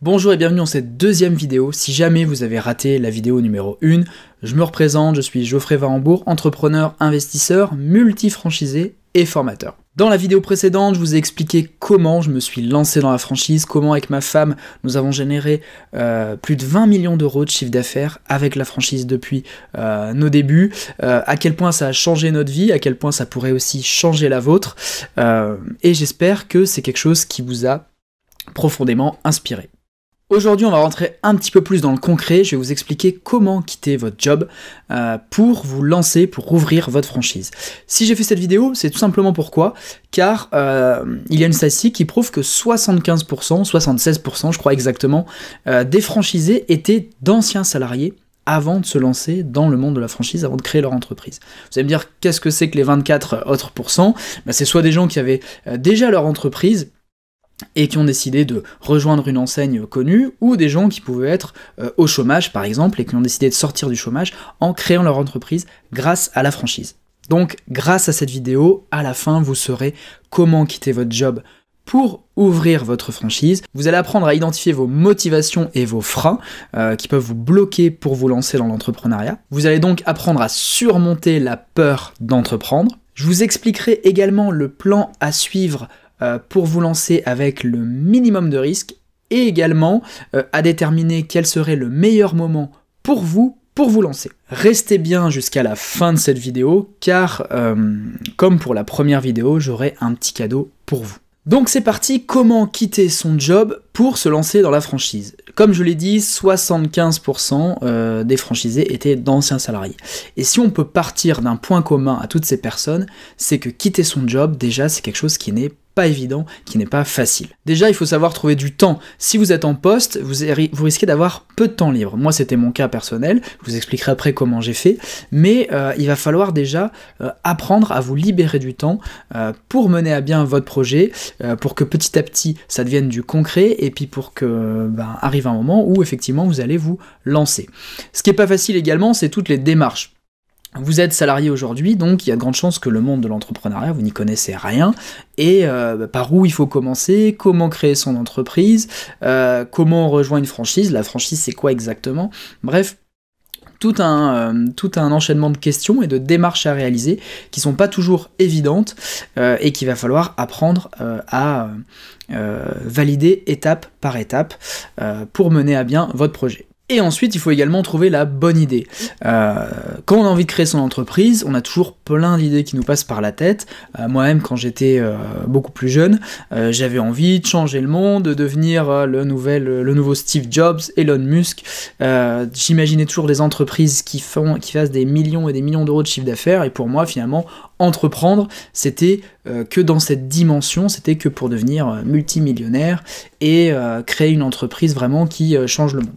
Bonjour et bienvenue dans cette deuxième vidéo. Si jamais vous avez raté la vidéo numéro 1, je me représente, je suis Geoffrey Varembourg, entrepreneur, investisseur, multifranchisé et formateur. Dans la vidéo précédente, je vous ai expliqué comment je me suis lancé dans la franchise, comment avec ma femme, nous avons généré plus de 20 millions d'euros de chiffre d'affaires avec la franchise depuis nos débuts, à quel point ça a changé notre vie, à quel point ça pourrait aussi changer la vôtre, et j'espère que c'est quelque chose qui vous a profondément inspiré. Aujourd'hui, on va rentrer un petit peu plus dans le concret, je vais vous expliquer comment quitter votre job pour vous lancer, pour ouvrir votre franchise. Si j'ai fait cette vidéo, c'est tout simplement pourquoi, car il y a une statistique qui prouve que 75%, 76% je crois exactement, des franchisés étaient d'anciens salariés avant de se lancer dans le monde de la franchise, avant de créer leur entreprise. Vous allez me dire, qu'est-ce que c'est que les 24 autres pourcents ? C'est soit des gens qui avaient déjà leur entreprise, et qui ont décidé de rejoindre une enseigne connue, ou des gens qui pouvaient être au chômage par exemple, et qui ont décidé de sortir du chômage en créant leur entreprise grâce à la franchise. Donc grâce à cette vidéo, à la fin vous saurez comment quitter votre job pour ouvrir votre franchise. Vous allez apprendre à identifier vos motivations et vos freins qui peuvent vous bloquer pour vous lancer dans l'entrepreneuriat. Vous allez donc apprendre à surmonter la peur d'entreprendre. Je vous expliquerai également le plan à suivre pour vous lancer avec le minimum de risques et également à déterminer quel serait le meilleur moment pour vous lancer. Restez bien jusqu'à la fin de cette vidéo car comme pour la première vidéo, j'aurai un petit cadeau pour vous. Donc c'est parti, comment quitter son job pour se lancer dans la franchise. Comme je l'ai dit, 75% des franchisés étaient d'anciens salariés. Et si on peut partir d'un point commun à toutes ces personnes, c'est que quitter son job, déjà, c'est quelque chose qui n'est pas évident, qui n'est pas facile. Déjà, il faut savoir trouver du temps. Si vous êtes en poste, vous risquez d'avoir peu de temps libre. Moi, c'était mon cas personnel, je vous expliquerai après comment j'ai fait, mais il va falloir déjà apprendre à vous libérer du temps pour mener à bien votre projet, pour que petit à petit, ça devienne du concret, et puis pour que arrive un moment où effectivement, vous allez vous lancer. Ce qui n'est pas facile également, c'est toutes les démarches. Vous êtes salarié aujourd'hui, donc il y a de grandes chances que le monde de l'entrepreneuriat, vous n'y connaissez rien, et par où il faut commencer, comment créer son entreprise, comment on rejoint une franchise, la franchise c'est quoi exactement, bref, tout un enchaînement de questions et de démarches à réaliser qui sont pas toujours évidentes et qu'il va falloir apprendre à valider étape par étape pour mener à bien votre projet. Et ensuite, il faut également trouver la bonne idée. Quand on a envie de créer son entreprise, on a toujours plein d'idées qui nous passent par la tête. Moi-même, quand j'étais beaucoup plus jeune, j'avais envie de changer le monde, de devenir le nouveau Steve Jobs, Elon Musk. J'imaginais toujours des entreprises qui fassent des millions et des millions d'euros de chiffre d'affaires. Et pour moi, finalement, entreprendre, c'était que dans cette dimension, c'était que pour devenir multimillionnaire et créer une entreprise vraiment qui change le monde.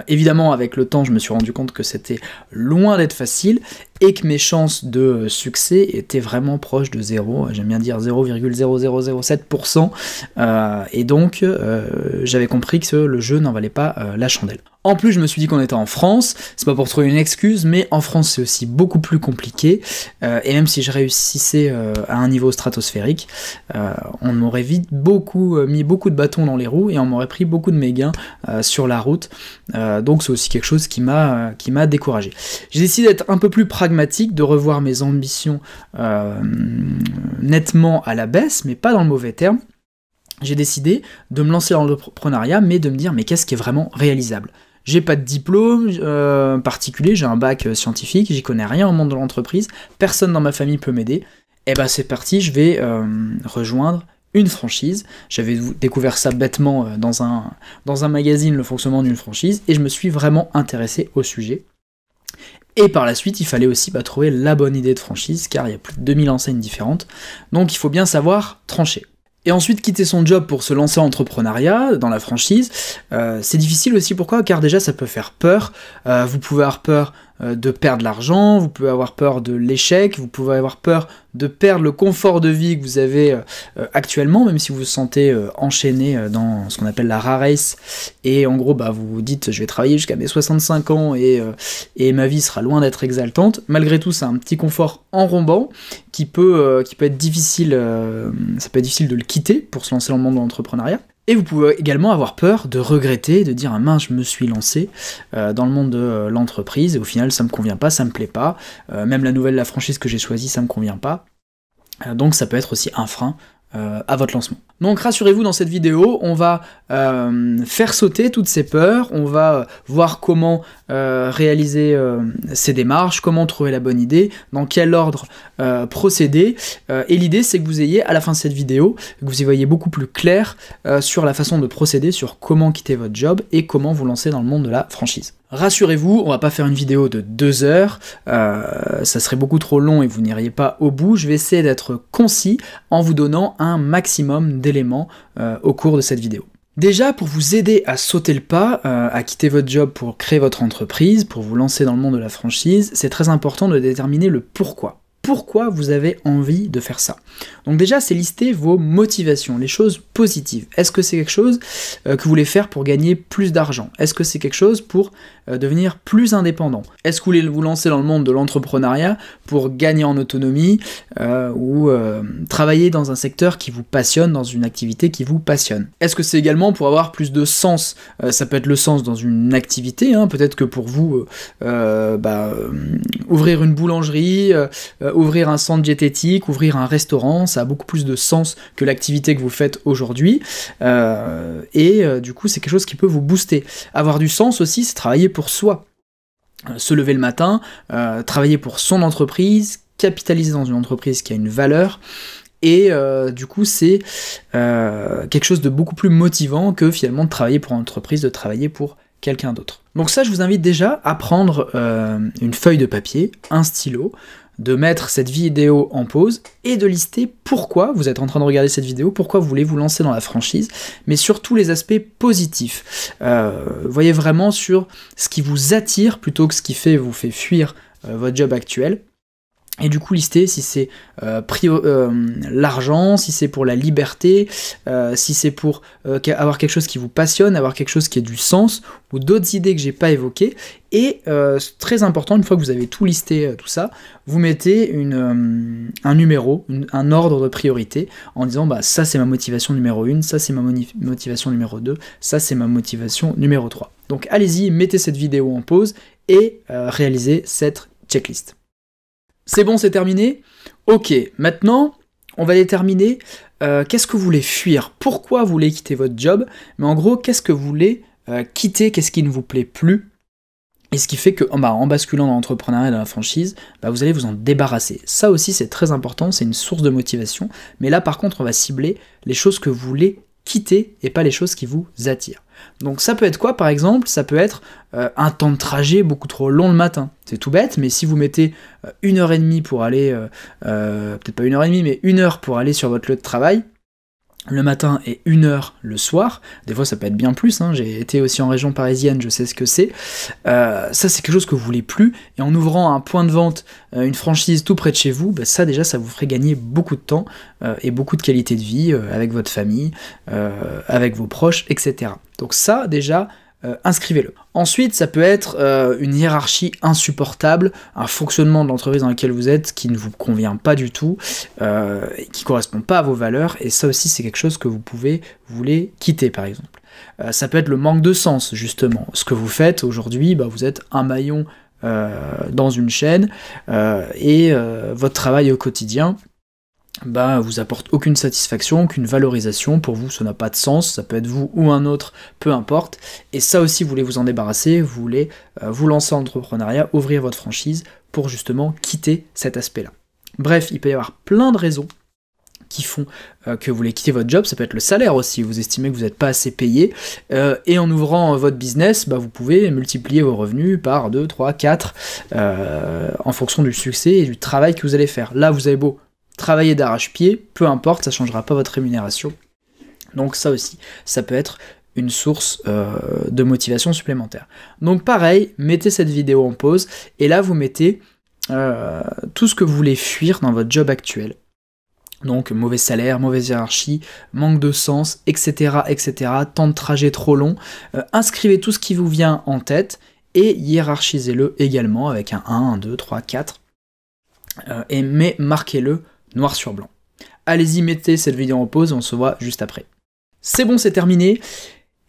Évidemment, avec le temps, je me suis rendu compte que c'était loin d'être facile et que mes chances de succès étaient vraiment proches de zéro, j'aime bien dire 0,0007%, et donc j'avais compris que le jeu n'en valait pas la chandelle. En plus, je me suis dit qu'on était en France, c'est pas pour trouver une excuse, mais en France c'est aussi beaucoup plus compliqué, et même si je réussissais à un niveau stratosphérique, on m'aurait vite mis beaucoup de bâtons dans les roues, et on m'aurait pris beaucoup de mes gains sur la route, donc c'est aussi quelque chose qui m'a découragé. J'ai décidé d'être un peu plus pragmatique, de revoir mes ambitions nettement à la baisse, mais pas dans le mauvais terme. J'ai décidé de me lancer dans l'entrepreneuriat, mais de me dire, mais qu'est-ce qui est vraiment réalisable ? J'ai pas de diplôme particulier, j'ai un bac scientifique, j'y connais rien au monde de l'entreprise, personne dans ma famille peut m'aider. Et c'est parti, je vais rejoindre une franchise. J'avais découvert ça bêtement dans un magazine, le fonctionnement d'une franchise, et je me suis vraiment intéressé au sujet. Et par la suite, il fallait aussi trouver la bonne idée de franchise, car il y a plus de 2000 enseignes différentes, donc il faut bien savoir trancher. Et ensuite, quitter son job pour se lancer en entrepreneuriat, dans la franchise, c'est difficile aussi, pourquoi ? Car déjà, ça peut faire peur, vous pouvez avoir peur de perdre l'argent, vous pouvez avoir peur de l'échec, vous pouvez avoir peur de perdre le confort de vie que vous avez actuellement, même si vous vous sentez enchaîné dans ce qu'on appelle la rat race, et en gros vous vous dites je vais travailler jusqu'à mes 65 ans et ma vie sera loin d'être exaltante. Malgré tout, c'est un petit confort enrobant qui peut être difficile, ça peut être difficile de le quitter pour se lancer dans le monde de l'entrepreneuriat. Et vous pouvez également avoir peur de regretter, de dire « Ah mince, je me suis lancé dans le monde de l'entreprise, et au final ça me convient pas, ça me plaît pas, même la franchise que j'ai choisie, ça me convient pas. » Donc ça peut être aussi un frein à votre lancement. Donc rassurez-vous, dans cette vidéo, on va faire sauter toutes ces peurs, on va voir comment réaliser ces démarches, comment trouver la bonne idée, dans quel ordre procéder, et l'idée c'est que vous ayez à la fin de cette vidéo, que vous y voyez beaucoup plus clair sur la façon de procéder, sur comment quitter votre job et comment vous lancer dans le monde de la franchise. Rassurez-vous, on va pas faire une vidéo de 2 heures, ça serait beaucoup trop long et vous n'iriez pas au bout. Je vais essayer d'être concis en vous donnant un maximum d'éléments au cours de cette vidéo. Déjà, pour vous aider à sauter le pas, à quitter votre job pour créer votre entreprise, pour vous lancer dans le monde de la franchise, c'est très important de déterminer le pourquoi. Pourquoi vous avez envie de faire ça? Donc déjà, c'est lister vos motivations, les choses positives. Est-ce que c'est quelque chose que vous voulez faire pour gagner plus d'argent? Est-ce que c'est quelque chose pour devenir plus indépendant? Est-ce que vous voulez vous lancer dans le monde de l'entrepreneuriat pour gagner en autonomie ou travailler dans un secteur qui vous passionne, dans une activité qui vous passionne? Est-ce que c'est également pour avoir plus de sens? Ça peut être le sens dans une activité, hein. Peut-être que pour vous, ouvrir une boulangerie, ouvrir un centre diététique, ouvrir un restaurant, ça a beaucoup plus de sens que l'activité que vous faites aujourd'hui, du coup c'est quelque chose qui peut vous booster. Avoir du sens aussi, c'est travailler pour soi. Se lever le matin, travailler pour son entreprise, capitaliser dans une entreprise qui a une valeur, et du coup c'est quelque chose de beaucoup plus motivant que finalement de travailler pour une entreprise, de travailler pour quelqu'un d'autre. Donc ça, je vous invite déjà à prendre une feuille de papier, un stylo, de mettre cette vidéo en pause et de lister pourquoi vous êtes en train de regarder cette vidéo, pourquoi vous voulez vous lancer dans la franchise, mais surtout les aspects positifs. Voyez vraiment sur ce qui vous attire plutôt que ce qui vous fait fuir votre job actuel. Et du coup, lister si c'est l'argent, si c'est pour la liberté, si c'est pour avoir quelque chose qui vous passionne, avoir quelque chose qui ait du sens, ou d'autres idées que j'ai pas évoquées. Et très important, une fois que vous avez tout listé, tout ça, vous mettez un numéro, un ordre de priorité, en disant bah ça c'est ma motivation numéro 1, ça c'est ma motivation numéro 2, ça c'est ma motivation numéro 3. Donc allez-y, mettez cette vidéo en pause et réalisez cette checklist. C'est bon, c'est terminé? Ok, maintenant, on va déterminer qu'est-ce que vous voulez fuir, pourquoi vous voulez quitter votre job, mais en gros, qu'est-ce que vous voulez quitter, qu'est-ce qui ne vous plaît plus, et ce qui fait que en basculant dans l'entrepreneuriat et dans la franchise, vous allez vous en débarrasser. Ça aussi, c'est très important, c'est une source de motivation, mais là, par contre, on va cibler les choses que vous voulez quitter et pas les choses qui vous attirent. Donc ça peut être quoi par exemple? Ça peut être un temps de trajet beaucoup trop long le matin. C'est tout bête, mais si vous mettez 1h30 pour aller, peut-être pas 1h30, mais 1 heure pour aller sur votre lieu de travail, le matin et 1 heure le soir, des fois ça peut être bien plus, hein. J'ai été aussi en région parisienne, je sais ce que c'est, ça c'est quelque chose que vous voulez plus, et en ouvrant un point de vente, une franchise tout près de chez vous, ça déjà ça vous ferait gagner beaucoup de temps et beaucoup de qualité de vie avec votre famille, avec vos proches, etc. Donc ça déjà, inscrivez-le. Ensuite, ça peut être une hiérarchie insupportable, un fonctionnement de l'entreprise dans laquelle vous êtes qui ne vous convient pas du tout, et qui ne correspond pas à vos valeurs, et ça aussi c'est quelque chose que vous voulez quitter par exemple. Ça peut être le manque de sens justement. Ce que vous faites aujourd'hui, vous êtes un maillon dans une chaîne, et votre travail au quotidien vous apporte aucune satisfaction, aucune valorisation, pour vous ça n'a pas de sens, ça peut être vous ou un autre, peu importe, et ça aussi vous voulez vous en débarrasser, vous voulez vous lancer en entrepreneuriat, ouvrir votre franchise pour justement quitter cet aspect-là. Bref, il peut y avoir plein de raisons qui font que vous voulez quitter votre job, ça peut être le salaire aussi, vous estimez que vous n'êtes pas assez payé, et en ouvrant votre business, vous pouvez multiplier vos revenus par 2, 3, 4, en fonction du succès et du travail que vous allez faire. Là vous avez beau travailler d'arrache-pied, peu importe, ça ne changera pas votre rémunération. Donc ça aussi, ça peut être une source de motivation supplémentaire. Donc pareil, mettez cette vidéo en pause, et là vous mettez tout ce que vous voulez fuir dans votre job actuel. Donc mauvais salaire, mauvaise hiérarchie, manque de sens, etc., etc., temps de trajet trop long. Inscrivez tout ce qui vous vient en tête, et hiérarchisez-le également avec un 1, 2, 3, 4, mais marquez-le noir sur blanc. Allez-y, mettez cette vidéo en pause, on se voit juste après. C'est bon, c'est terminé.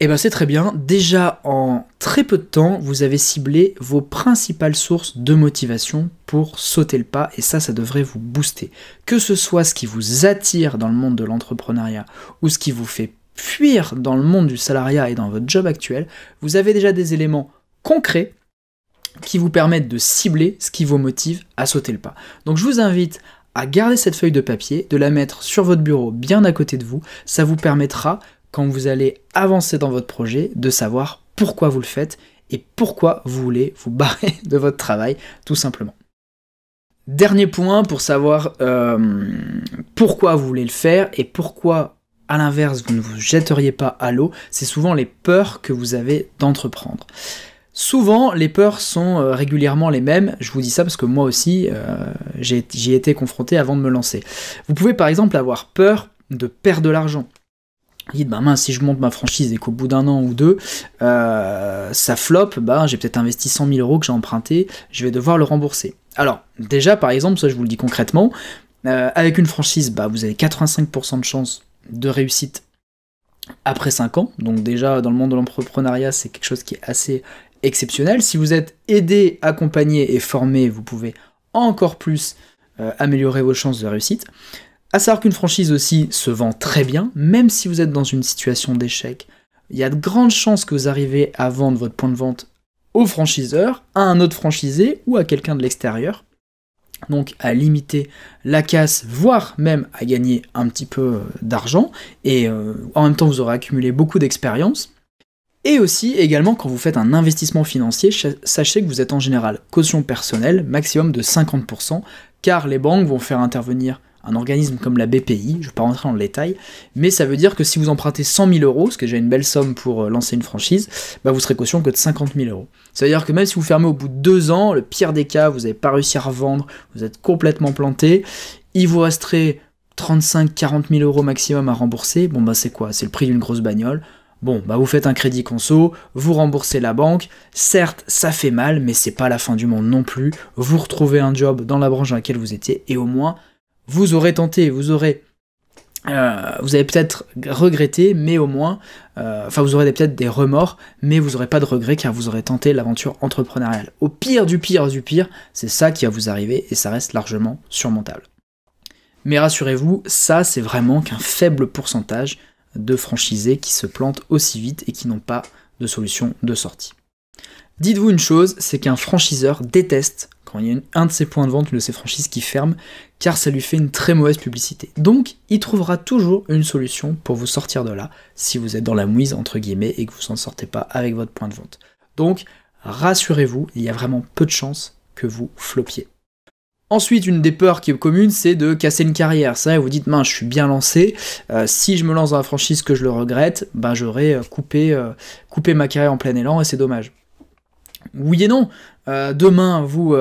Et ben c'est très bien, déjà en très peu de temps, vous avez ciblé vos principales sources de motivation pour sauter le pas, et ça devrait vous booster. Que ce soit ce qui vous attire dans le monde de l'entrepreneuriat, ou ce qui vous fait fuir dans le monde du salariat et dans votre job actuel, vous avez déjà des éléments concrets qui vous permettent de cibler ce qui vous motive à sauter le pas. Donc je vous invite à garder cette feuille de papier, de la mettre sur votre bureau bien à côté de vous, ça vous permettra, quand vous allez avancer dans votre projet, de savoir pourquoi vous le faites et pourquoi vous voulez vous barrer de votre travail, tout simplement. Dernier point pour savoir pourquoi vous voulez le faire et pourquoi, à l'inverse, vous ne vous jetteriez pas à l'eau, c'est souvent les peurs que vous avez d'entreprendre. Souvent, les peurs sont régulièrement les mêmes, je vous dis ça parce que moi aussi, j'y ai été confronté avant de me lancer. Vous pouvez par exemple avoir peur de perdre de l'argent. Vous dites, bah mince, si je monte ma franchise et qu'au bout d'un an ou deux, ça floppe, bah j'ai peut-être investi 100 000 € que j'ai emprunté, je vais devoir le rembourser. Alors, déjà par exemple, ça je vous le dis concrètement, avec une franchise, bah vous avez 85% de chance de réussite après 5 ans, donc déjà dans le monde de l'entrepreneuriat, c'est quelque chose qui est assez exceptionnel. Si vous êtes aidé, accompagné et formé, vous pouvez encore plus améliorer vos chances de réussite. À savoir qu'une franchise aussi se vend très bien, même si vous êtes dans une situation d'échec. Il y a de grandes chances que vous arrivez à vendre votre point de vente au franchiseur, à un autre franchisé ou à quelqu'un de l'extérieur. Donc à limiter la casse, voire même à gagner un petit peu d'argent, et en même temps vous aurez accumulé beaucoup d'expérience. Et aussi, également, quand vous faites un investissement financier, sachez que vous êtes en général caution personnelle, maximum de 50%, car les banques vont faire intervenir un organisme comme la BPI, je ne vais pas rentrer dans le détail, mais ça veut dire que si vous empruntez 100 000 €, ce qui est déjà une belle somme pour lancer une franchise, bah vous serez caution que de 50 000 €. Ça veut dire que même si vous fermez au bout de 2 ans, le pire des cas, vous n'avez pas réussi à revendre, vous êtes complètement planté, il vous resterait 35-40 000 € maximum à rembourser, bon bah c'est quoi? C'est le prix d'une grosse bagnole. Bon, bah vous faites un crédit conso, vous remboursez la banque, certes ça fait mal, mais c'est pas la fin du monde non plus, vous retrouvez un job dans la branche dans laquelle vous étiez, et au moins, vous aurez tenté, vous avez peut-être regretté, mais au moins, vous aurez peut-être des remords, mais vous n'aurez pas de regrets car vous aurez tenté l'aventure entrepreneuriale. Au pire du pire du pire, c'est ça qui va vous arriver et ça reste largement surmontable. Mais rassurez-vous, ça c'est vraiment qu'un faible pourcentage de franchisés qui se plantent aussi vite et qui n'ont pas de solution de sortie. Dites-vous une chose, c'est qu'un franchiseur déteste quand il y a un de ses points de vente, une de ses franchises qui ferme, car ça lui fait une très mauvaise publicité. Donc, il trouvera toujours une solution pour vous sortir de là, si vous êtes dans la mouise, entre guillemets, et que vous s'en sortez pas avec votre point de vente. Donc, rassurez-vous, il y a vraiment peu de chances que vous floppiez. Ensuite, une des peurs qui est commune, c'est de casser une carrière. Ça, vous dites, mince, je suis bien lancé, si je me lance dans la franchise que je le regrette, ben j'aurais coupé ma carrière en plein élan et c'est dommage. Oui et non. Demain, vous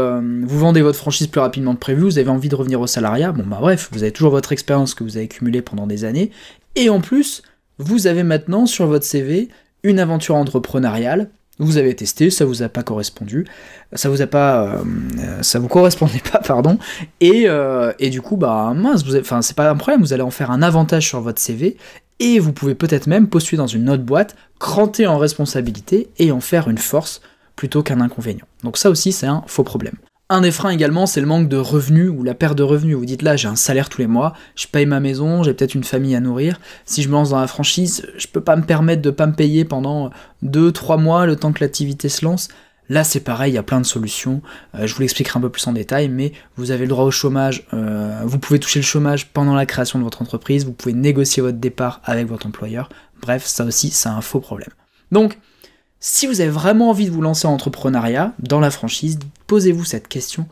vendez votre franchise plus rapidement que prévu, vous avez envie de revenir au salariat, bon bah bref, vous avez toujours votre expérience que vous avez accumulée pendant des années, et en plus, vous avez maintenant sur votre CV une aventure entrepreneuriale, vous avez testé, ça vous a pas correspondu, ça vous correspondait pas, pardon, et du coup, bah mince, c'est pas un problème, vous allez en faire un avantage sur votre CV, et vous pouvez peut-être même postuler dans une autre boîte, cranter en responsabilité, et en faire une force, plutôt qu'un inconvénient. Donc ça aussi, c'est un faux problème. Un des freins également, c'est le manque de revenus ou la perte de revenus. Vous dites là, j'ai un salaire tous les mois, je paye ma maison, j'ai peut-être une famille à nourrir. Si je me lance dans la franchise, je peux pas me permettre de pas me payer pendant 2-3 mois, le temps que l'activité se lance. Là, c'est pareil, il y a plein de solutions. Je vous l'expliquerai un peu plus en détail, mais vous avez le droit au chômage. Vous pouvez toucher le chômage pendant la création de votre entreprise. Vous pouvez négocier votre départ avec votre employeur. Bref, ça aussi, c'est un faux problème. Donc, si vous avez vraiment envie de vous lancer en entrepreneuriat, dans la franchise, posez-vous cette question.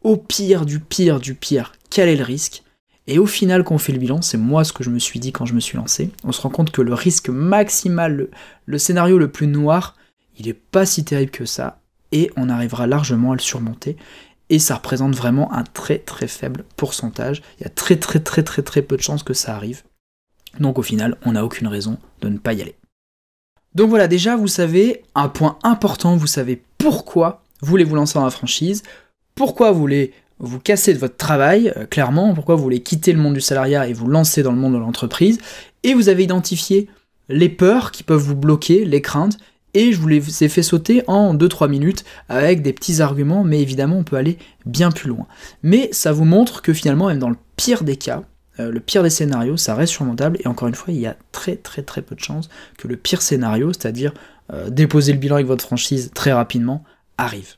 Au pire du pire du pire, quel est le risque? Et au final, quand on fait le bilan, c'est moi ce que je me suis dit quand je me suis lancé, on se rend compte que le risque maximal, le scénario le plus noir, il est pas si terrible que ça, et on arrivera largement à le surmonter, et ça représente vraiment un très très faible pourcentage, il y a très peu de chances que ça arrive, donc au final, on n'a aucune raison de ne pas y aller. Donc voilà, déjà vous savez, un point important, vous savez pourquoi vous voulez vous lancer dans la franchise, pourquoi vous voulez vous casser de votre travail, clairement, pourquoi vous voulez quitter le monde du salariat et vous lancer dans le monde de l'entreprise, et vous avez identifié les peurs qui peuvent vous bloquer, les craintes, et je vous les ai fait sauter en 2-3 minutes avec des petits arguments, mais évidemment on peut aller bien plus loin. Mais ça vous montre que finalement, même dans le pire des cas, le pire des scénarios, ça reste surmontable, et encore une fois, il y a très peu de chances que le pire scénario, c'est-à-dire déposer le bilan avec votre franchise très rapidement, arrive.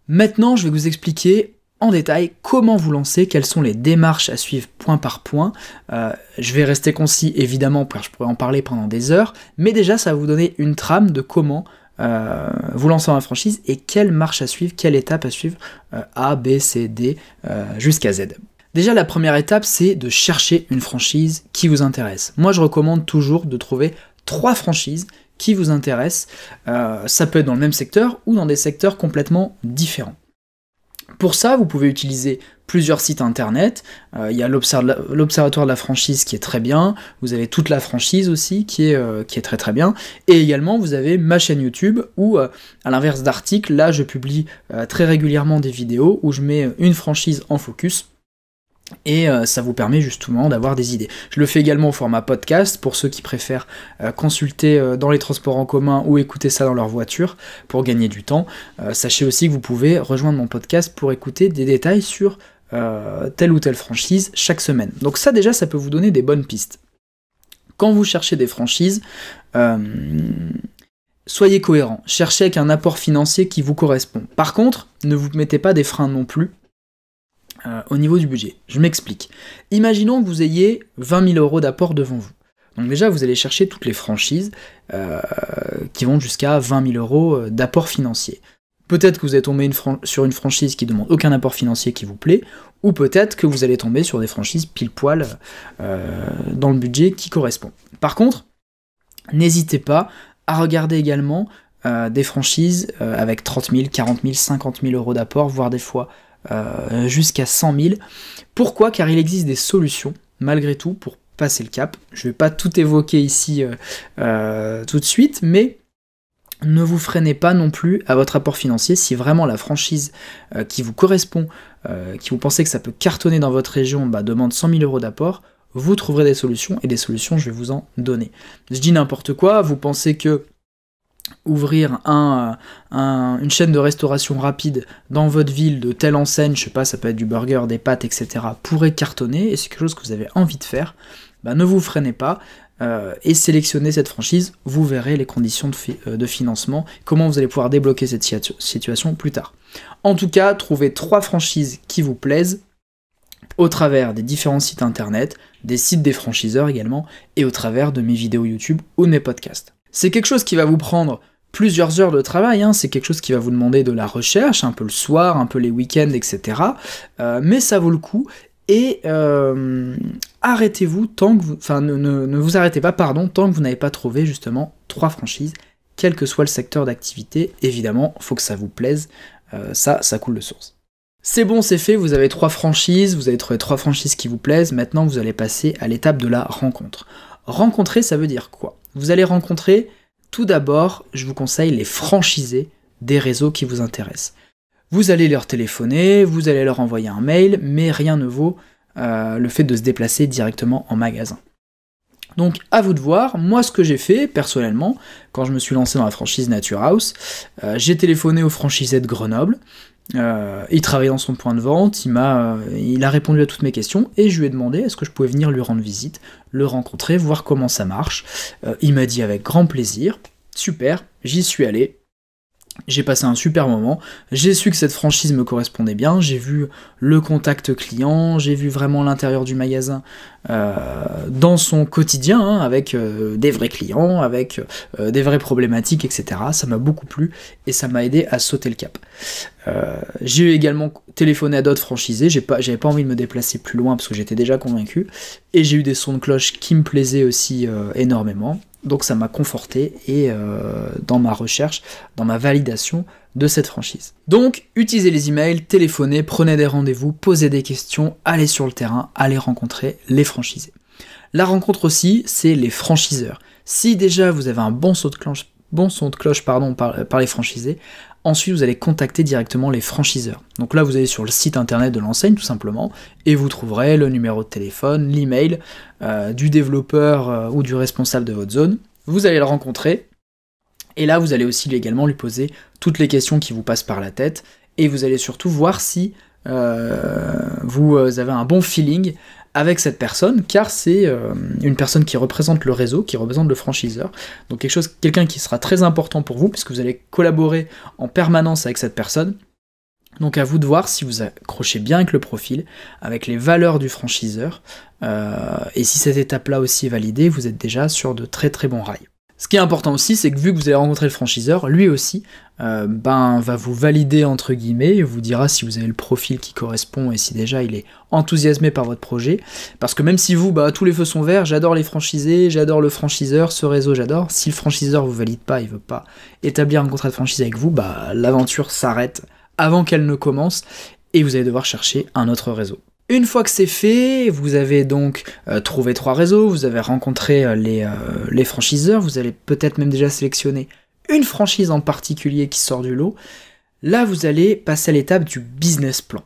Maintenant, je vais vous expliquer en détail comment vous lancer, quelles sont les démarches à suivre point par point. Je vais rester concis évidemment, car je pourrais en parler pendant des heures, mais déjà ça va vous donner une trame de comment vous lancer dans la franchise et quelle marche à suivre, quelle étape à suivre, A, B, C, D, jusqu'à Z. Déjà la première étape, c'est de chercher une franchise qui vous intéresse. Moi je recommande toujours de trouver 3 franchises qui vous intéressent. Ça peut être dans le même secteur ou dans des secteurs complètement différents. Pour ça, vous pouvez utiliser plusieurs sites internet. Il y a l'Observatoire de la franchise qui est très bien. Vous avez toute la franchise aussi qui est très bien. Et également, vous avez ma chaîne YouTube où, à l'inverse d'articles, là, je publie très régulièrement des vidéos où je mets une franchise en focus. Et ça vous permet justement d'avoir des idées. Je le fais également au format podcast, pour ceux qui préfèrent consulter dans les transports en commun ou écouter ça dans leur voiture pour gagner du temps. Sachez aussi que vous pouvez rejoindre mon podcast pour écouter des détails sur telle ou telle franchise chaque semaine. Donc ça déjà, ça peut vous donner des bonnes pistes. Quand vous cherchez des franchises, soyez cohérent, cherchez avec un apport financier qui vous correspond. Par contre, ne vous mettez pas des freins non plus au niveau du budget. Je m'explique. Imaginons que vous ayez 20 000 € d'apport devant vous. Donc déjà, vous allez chercher toutes les franchises qui vont jusqu'à 20 000 € d'apport financier. Peut-être que vous allez tomber sur une franchise qui ne demande aucun apport financier qui vous plaît, ou peut-être que vous allez tomber sur des franchises pile-poil dans le budget qui correspond. Par contre, n'hésitez pas à regarder également des franchises avec 30 000, 40 000, 50 000 € d'apport, voire des fois jusqu'à 100 000. Pourquoi ? Car il existe des solutions, malgré tout, pour passer le cap. Je ne vais pas tout évoquer ici tout de suite, mais ne vous freinez pas non plus à votre apport financier. Si vraiment la franchise qui vous correspond, qui vous pensez que ça peut cartonner dans votre région, demande 100 000 € d'apport, vous trouverez des solutions, et des solutions, je vais vous en donner. Je dis n'importe quoi, vous pensez que ouvrir une chaîne de restauration rapide dans votre ville de telle enseigne, je sais pas, ça peut être du burger, des pâtes, etc., pourrait cartonner, et c'est quelque chose que vous avez envie de faire, ne vous freinez pas, et sélectionnez cette franchise, vous verrez les conditions de financement, comment vous allez pouvoir débloquer cette situation plus tard. En tout cas, trouvez 3 franchises qui vous plaisent, au travers des différents sites internet, des sites des franchiseurs également, et au travers de mes vidéos YouTube ou de mes podcasts. C'est quelque chose qui va vous prendre plusieurs heures de travail, c'est quelque chose qui va vous demander de la recherche, un peu le soir, un peu les week-ends, etc. Mais ça vaut le coup, et arrêtez-vous tant que vous... Enfin, ne vous arrêtez pas, pardon, tant que vous n'avez pas trouvé justement 3 franchises, quel que soit le secteur d'activité. Évidemment, il faut que ça vous plaise, ça coule de source. C'est bon, c'est fait, vous avez 3 franchises, vous avez trouvé 3 franchises qui vous plaisent, maintenant vous allez passer à l'étape de la rencontre. Rencontrer, ça veut dire quoi ? Vous allez rencontrer, tout d'abord, je vous conseille les franchisés des réseaux qui vous intéressent. Vous allez leur téléphoner, vous allez leur envoyer un mail, mais rien ne vaut le fait de se déplacer directement en magasin. Donc à vous de voir. Moi ce que j'ai fait personnellement, quand je me suis lancé dans la franchise Nature House, j'ai téléphoné au franchisé de Grenoble. Il travaillait dans son point de vente, il a répondu à toutes mes questions, et je lui ai demandé est-ce que je pouvais venir lui rendre visite, le rencontrer, voir comment ça marche. Il m'a dit avec grand plaisir, super, j'y suis allé. J'ai passé un super moment, j'ai su que cette franchise me correspondait bien, j'ai vu le contact client, j'ai vu vraiment l'intérieur du magasin dans son quotidien, avec des vrais clients, avec des vraies problématiques, etc. Ça m'a beaucoup plu et ça m'a aidé à sauter le cap. J'ai également téléphoné à d'autres franchisés, j'avais pas envie de me déplacer plus loin parce que j'étais déjà convaincu, et j'ai eu des sons de cloche qui me plaisaient aussi énormément. Donc ça m'a conforté et dans ma recherche, dans ma validation de cette franchise. Donc utilisez les emails, téléphonez, prenez des rendez-vous, posez des questions, allez sur le terrain, allez rencontrer les franchisés. La rencontre aussi, c'est les franchiseurs. Si déjà vous avez un bon son de cloche par les franchisés, ensuite vous allez contacter directement les franchiseurs. Donc là vous allez sur le site internet de l'enseigne tout simplement, et vous trouverez le numéro de téléphone, l'email du développeur ou du responsable de votre zone, vous allez le rencontrer, et là vous allez aussi également lui poser toutes les questions qui vous passent par la tête, et vous allez surtout voir si vous avez un bon feeling avec cette personne, car c'est une personne qui représente le réseau, qui représente le franchiseur, donc quelqu'un qui sera très important pour vous, puisque vous allez collaborer en permanence avec cette personne. Donc à vous de voir si vous accrochez bien avec le profil, avec les valeurs du franchiseur, et si cette étape-là aussi est validée, vous êtes déjà sur de très très bons rails. Ce qui est important aussi, c'est que vu que vous avez rencontré le franchiseur, lui aussi va vous valider entre guillemets, et vous dira si vous avez le profil qui correspond et si déjà il est enthousiasmé par votre projet. Parce que même si vous, tous les feux sont verts, j'adore les franchisés, j'adore le franchiseur, ce réseau j'adore, si le franchiseur vous valide pas, il veut pas établir un contrat de franchise avec vous, l'aventure s'arrête avant qu'elle ne commence et vous allez devoir chercher un autre réseau. Une fois que c'est fait, vous avez donc trouvé 3 réseaux, vous avez rencontré les franchiseurs, vous allez peut-être même déjà sélectionner une franchise en particulier qui sort du lot. Là, vous allez passer à l'étape du business plan.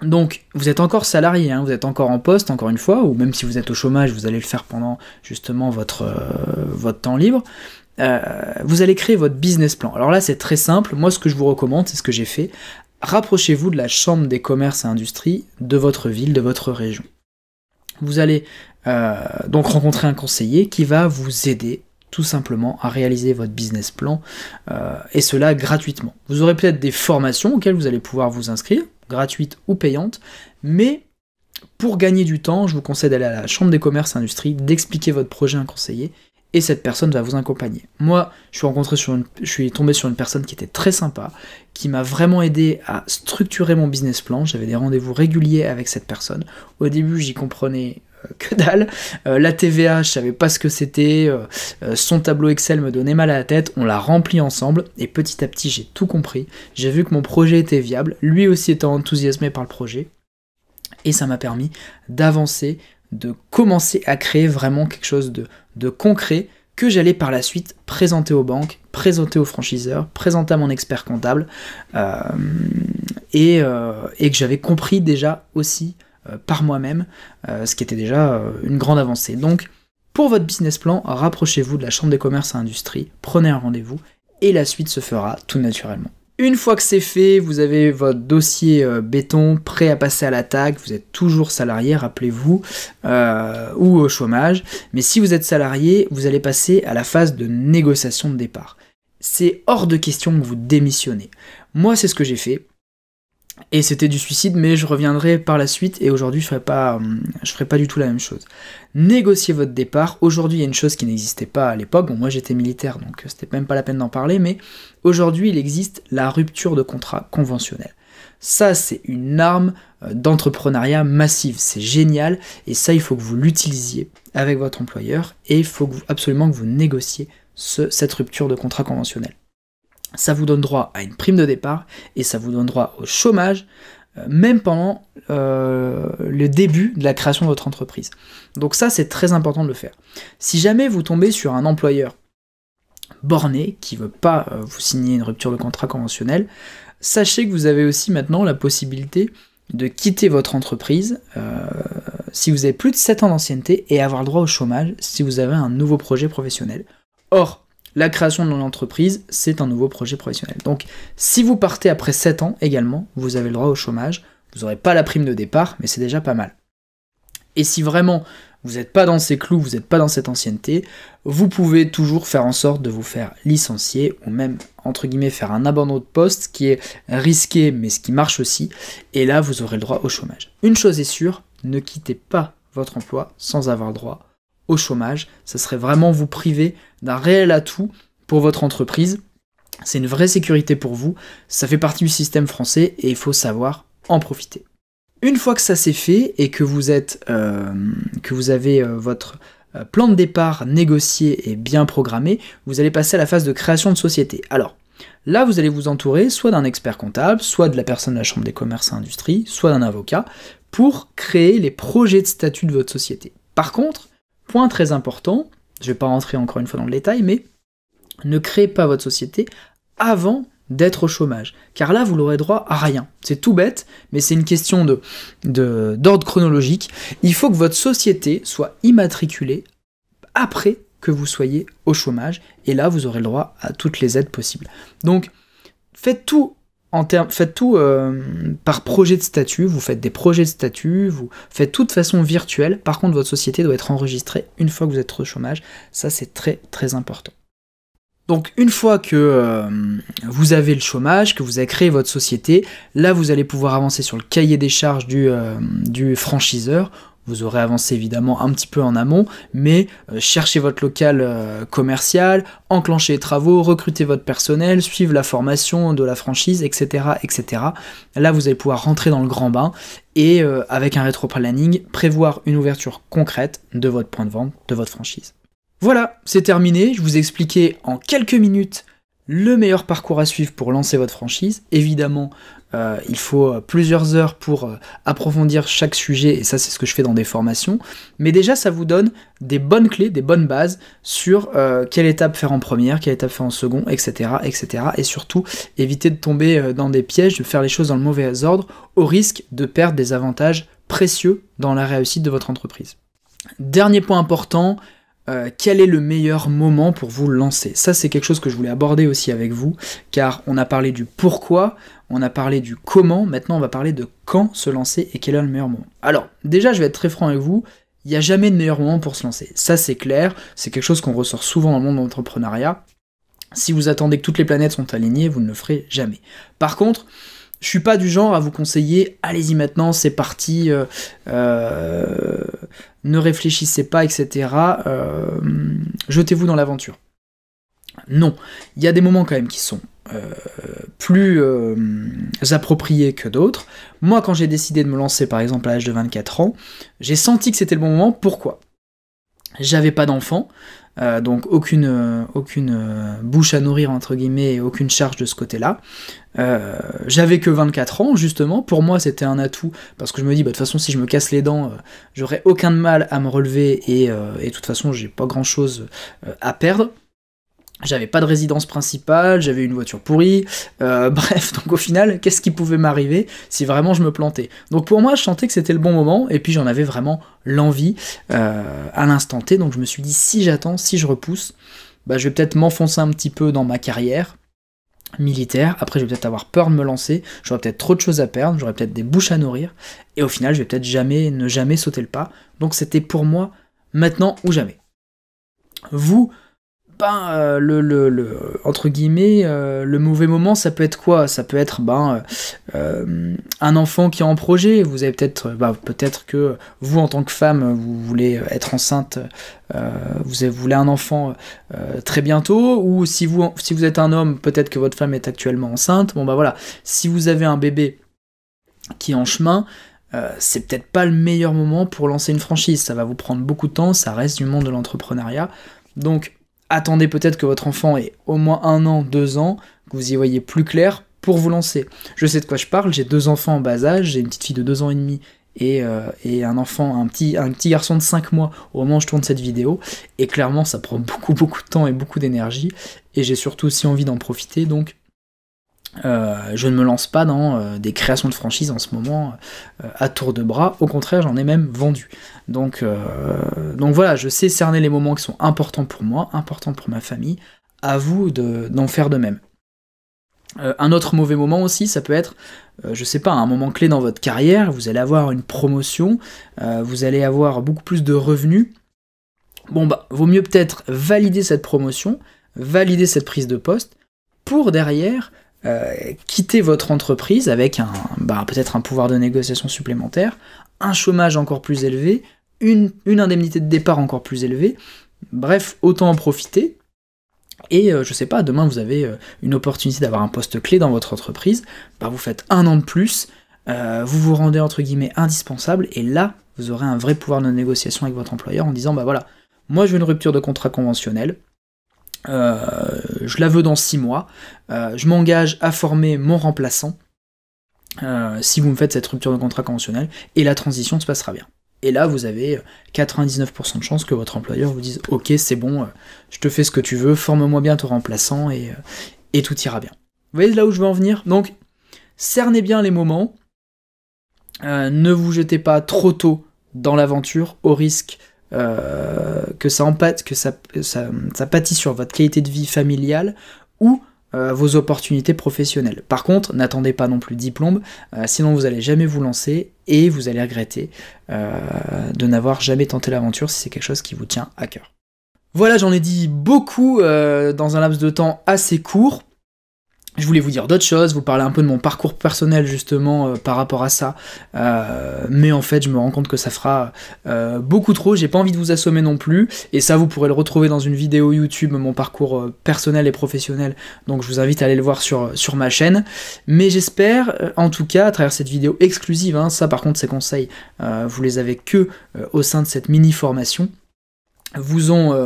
Donc, vous êtes encore salarié, vous êtes encore en poste, encore une fois, ou même si vous êtes au chômage, vous allez le faire pendant justement votre temps libre. Vous allez créer votre business plan. Alors là, c'est très simple. Moi, ce que je vous recommande, c'est ce que j'ai fait. Rapprochez-vous de la chambre des commerces et industries de votre ville, de votre région. Vous allez donc rencontrer un conseiller qui va vous aider tout simplement à réaliser votre business plan, et cela gratuitement. Vous aurez peut-être des formations auxquelles vous allez pouvoir vous inscrire, gratuites ou payantes, mais pour gagner du temps, je vous conseille d'aller à la chambre des commerces et industries, d'expliquer votre projet à un conseiller, et cette personne va vous accompagner. Moi, je suis tombé sur une personne qui était très sympa, qui m'a vraiment aidé à structurer mon business plan. J'avais des rendez-vous réguliers avec cette personne. Au début, j'y comprenais que dalle. La TVA, je savais pas ce que c'était. Son tableau Excel me donnait mal à la tête. On l'a rempli ensemble et petit à petit, j'ai tout compris. J'ai vu que mon projet était viable. Lui aussi était enthousiasmé par le projet. Et ça m'a permis d'avancer, de commencer à créer vraiment quelque chose de concret que j'allais par la suite présenter aux banques, présenter aux franchiseurs, présenter à mon expert comptable, et que j'avais compris déjà aussi par moi-même, ce qui était déjà une grande avancée. Donc, pour votre business plan, rapprochez-vous de la chambre des commerces et industries, prenez un rendez-vous, et la suite se fera tout naturellement. Une fois que c'est fait, vous avez votre dossier béton prêt à passer à l'attaque, vous êtes toujours salarié, rappelez-vous, ou au chômage, mais si vous êtes salarié, vous allez passer à la phase de négociation de départ. C'est hors de question que vous démissionnez. Moi, c'est ce que j'ai fait, et c'était du suicide, mais je reviendrai par la suite, et aujourd'hui, je ferai pas du tout la même chose. Négociez votre départ. Aujourd'hui, il y a une chose qui n'existait pas à l'époque. Bon, moi, j'étais militaire, donc c'était même pas la peine d'en parler, mais aujourd'hui, il existe la rupture de contrat conventionnel. Ça, c'est une arme d'entrepreneuriat massive. C'est génial, et ça, il faut que vous l'utilisiez avec votre employeur, et il faut absolument que vous négociez cette rupture de contrat conventionnel. Ça vous donne droit à une prime de départ, et ça vous donne droit au chômage, même pendant le début de la création de votre entreprise. Donc ça, c'est très important de le faire. Si jamais vous tombez sur un employeur borné, qui ne veut pas vous signer une rupture de contrat conventionnel, sachez que vous avez aussi maintenant la possibilité de quitter votre entreprise si vous avez plus de 7 ans d'ancienneté, et avoir le droit au chômage si vous avez un nouveau projet professionnel. Or, la création de l'entreprise, c'est un nouveau projet professionnel. Donc, si vous partez après 7 ans également, vous avez le droit au chômage. Vous n'aurez pas la prime de départ, mais c'est déjà pas mal. Et si vraiment vous n'êtes pas dans ces clous, vous n'êtes pas dans cette ancienneté, vous pouvez toujours faire en sorte de vous faire licencier, ou même, entre guillemets, faire un abandon de poste qui est risqué, mais ce qui marche aussi. Et là, vous aurez le droit au chômage. Une chose est sûre, ne quittez pas votre emploi sans avoir droit au chômage. Ça serait vraiment vous priver d'un réel atout pour votre entreprise. C'est une vraie sécurité pour vous, ça fait partie du système français et il faut savoir en profiter. Une fois que ça c'est fait et que vous avez votre plan de départ négocié et bien programmé, vous allez passer à la phase de création de société. Alors, là vous allez vous entourer soit d'un expert comptable, soit de la personne de la chambre des commerces et industries, soit d'un avocat, pour créer les projets de statut de votre société. Par contre, point très important, je ne vais pas rentrer encore une fois dans le détail, mais ne créez pas votre société avant d'être au chômage, car là vous n'aurez droit à rien. C'est tout bête, mais c'est une question d'ordre chronologique. Il faut que votre société soit immatriculée après que vous soyez au chômage, et là vous aurez le droit à toutes les aides possibles. Donc faites tout par projet de statut, vous faites des projets de statut, vous faites tout de façon virtuelle. Par contre, votre société doit être enregistrée une fois que vous êtes au chômage, ça c'est très très important. Donc une fois que vous avez le chômage, que vous avez créé votre société, là vous allez pouvoir avancer sur le cahier des charges du franchiseur. Vous aurez avancé évidemment un petit peu en amont, mais cherchez votre local commercial, enclenchez les travaux, recrutez votre personnel, suivez la formation de la franchise, etc., etc. Là, vous allez pouvoir rentrer dans le grand bain et avec un rétro-planning, prévoir une ouverture concrète de votre point de vente, de votre franchise. Voilà, c'est terminé. Je vous ai expliqué en quelques minutes le meilleur parcours à suivre pour lancer votre franchise. Évidemment, il faut plusieurs heures pour approfondir chaque sujet, et ça c'est ce que je fais dans des formations, mais déjà ça vous donne des bonnes clés, des bonnes bases sur quelle étape faire en première, quelle étape faire en second, etc., etc. Et surtout, éviter de tomber dans des pièges, de faire les choses dans le mauvais ordre, au risque de perdre des avantages précieux dans la réussite de votre entreprise. Dernier point important, quel est le meilleur moment pour vous lancer? Ça c'est quelque chose que je voulais aborder aussi avec vous, car on a parlé du pourquoi, on a parlé du comment, maintenant on va parler de quand se lancer et quel est le meilleur moment. Alors, déjà je vais être très franc avec vous, il n'y a jamais de meilleur moment pour se lancer. Ça c'est clair, c'est quelque chose qu'on ressort souvent dans le monde de l'entrepreneuriat. Si vous attendez que toutes les planètes sont alignées, vous ne le ferez jamais. Par contre, je suis pas du genre à vous conseiller, allez-y maintenant, c'est parti, ne réfléchissez pas, etc. Jetez-vous dans l'aventure. Non, il y a des moments quand même qui sont plus appropriés que d'autres. Moi, quand j'ai décidé de me lancer, par exemple, à l'âge de 24 ans, j'ai senti que c'était le bon moment. Pourquoi ? J'avais pas d'enfant, donc aucune bouche à nourrir, entre guillemets, et aucune charge de ce côté-là. J'avais que 24 ans, justement. Pour moi, c'était un atout, parce que je me dis, bah, de toute façon, si je me casse les dents, j'aurais aucun mal à me relever, et de toute façon, j'ai pas grand-chose à perdre. J'avais pas de résidence principale, j'avais une voiture pourrie, bref, donc au final, qu'est-ce qui pouvait m'arriver si vraiment je me plantais? Donc pour moi, je sentais que c'était le bon moment, et puis j'en avais vraiment l'envie à l'instant T, donc je me suis dit, si j'attends, si je repousse, bah, je vais peut-être m'enfoncer un petit peu dans ma carrière militaire, après je vais peut-être avoir peur de me lancer, j'aurai peut-être trop de choses à perdre, j'aurai peut-être des bouches à nourrir, et au final, je vais peut-être ne jamais sauter le pas, donc c'était pour moi, maintenant ou jamais. Vous, entre guillemets, le mauvais moment, ça peut être quoi? Ça peut être un enfant qui est en projet. Vous avez peut-être que vous, en tant que femme, vous voulez être enceinte, vous voulez un enfant très bientôt, ou si vous êtes un homme, peut-être que votre femme est actuellement enceinte. Bon bah voilà, si vous avez un bébé qui est en chemin, c'est peut-être pas le meilleur moment pour lancer une franchise. Ça va vous prendre beaucoup de temps, ça reste du monde de l'entrepreneuriat. Donc attendez peut-être que votre enfant ait au moins 1 an, 2 ans, que vous y voyez plus clair pour vous lancer. Je sais de quoi je parle, j'ai 2 enfants en bas âge, j'ai une petite fille de 2 ans et demi et un petit garçon de 5 mois au moment où je tourne cette vidéo, et clairement ça prend beaucoup de temps et beaucoup d'énergie, et j'ai surtout aussi envie d'en profiter, donc je ne me lance pas dans des créations de franchises en ce moment à tour de bras, au contraire j'en ai même vendu. Donc voilà, je sais cerner les moments qui sont importants pour moi, importants pour ma famille, à vous d'en faire de même. Un autre mauvais moment aussi, ça peut être, je sais pas, un moment clé dans votre carrière, vous allez avoir une promotion, vous allez avoir beaucoup plus de revenus. Bon bah, vaut mieux peut-être valider cette promotion, valider cette prise de poste, pour derrière quitter votre entreprise avec peut-être un pouvoir de négociation supplémentaire, un chômage encore plus élevé, une indemnité de départ encore plus élevée, bref, autant en profiter, et je sais pas, demain vous avez une opportunité d'avoir un poste clé dans votre entreprise, vous faites 1 an de plus, vous vous rendez entre guillemets indispensable, et là, vous aurez un vrai pouvoir de négociation avec votre employeur en disant, voilà, moi je veux une rupture de contrat conventionnel, je la veux dans 6 mois, je m'engage à former mon remplaçant si vous me faites cette rupture de contrat conventionnel, et la transition se passera bien. Et là, vous avez 99% de chances que votre employeur vous dise « Ok, c'est bon, je te fais ce que tu veux, forme-moi bien ton remplaçant, et tout ira bien. » Vous voyez là où je veux en venir? Donc, cernez bien les moments, ne vous jetez pas trop tôt dans l'aventure, au risque que ça pâtit sur votre qualité de vie familiale ou vos opportunités professionnelles. Par contre, n'attendez pas non plus de diplôme, sinon vous allez jamais vous lancer et vous allez regretter de n'avoir jamais tenté l'aventure si c'est quelque chose qui vous tient à cœur. Voilà, j'en ai dit beaucoup dans un laps de temps assez court. Je voulais vous dire d'autres choses, vous parler un peu de mon parcours personnel justement par rapport à ça, mais en fait je me rends compte que ça fera beaucoup trop, j'ai pas envie de vous assommer non plus, et ça vous pourrez le retrouver dans une vidéo YouTube, mon parcours personnel et professionnel, donc je vous invite à aller le voir sur ma chaîne, mais j'espère en tout cas à travers cette vidéo exclusive, hein, ça par contre ces conseils, vous les avez que au sein de cette mini formation, vous ont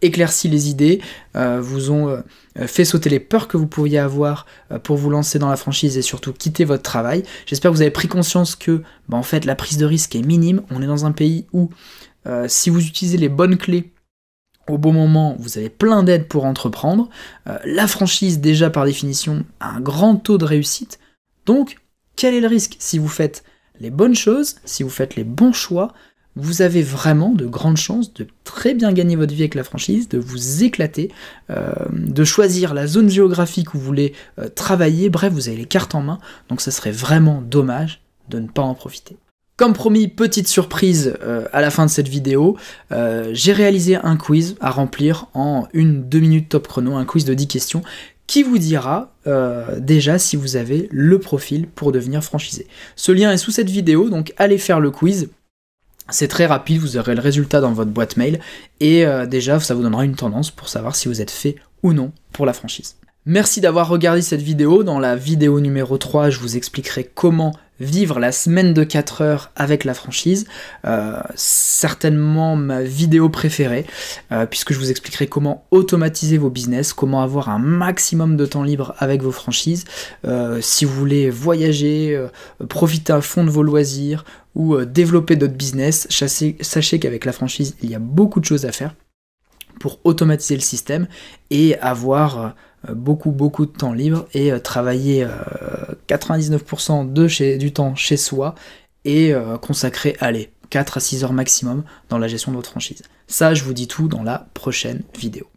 éclairci les idées, vous ont fait sauter les peurs que vous pourriez avoir pour vous lancer dans la franchise et surtout quitter votre travail. J'espère que vous avez pris conscience que en fait la prise de risque est minime, on est dans un pays où si vous utilisez les bonnes clés au bon moment, vous avez plein d'aides pour entreprendre. La franchise déjà par définition a un grand taux de réussite, donc quel est le risque? Si vous faites les bonnes choses, si vous faites les bons choix, vous avez vraiment de grandes chances de très bien gagner votre vie avec la franchise, de vous éclater, de choisir la zone géographique où vous voulez travailler, bref, vous avez les cartes en main, donc ça serait vraiment dommage de ne pas en profiter. Comme promis, petite surprise à la fin de cette vidéo, j'ai réalisé un quiz à remplir en 1-2 minutes top chrono, un quiz de 10 questions, qui vous dira déjà si vous avez le profil pour devenir franchisé. Ce lien est sous cette vidéo, donc allez faire le quiz. C'est très rapide, vous aurez le résultat dans votre boîte mail, et déjà ça vous donnera une tendance pour savoir si vous êtes fait ou non pour la franchise. Merci d'avoir regardé cette vidéo. Dans la vidéo numéro 3, je vous expliquerai comment vivre la semaine de 4 heures avec la franchise. Certainement ma vidéo préférée, puisque je vous expliquerai comment automatiser vos business, comment avoir un maximum de temps libre avec vos franchises. Si vous voulez voyager, profiter à fond de vos loisirs, ou développer d'autres business, sachez qu'avec la franchise, il y a beaucoup de choses à faire pour automatiser le système et avoir beaucoup de temps libre et travailler 99% du temps chez soi et consacrer, 4 à 6 heures maximum dans la gestion de votre franchise. Ça, je vous dis tout dans la prochaine vidéo.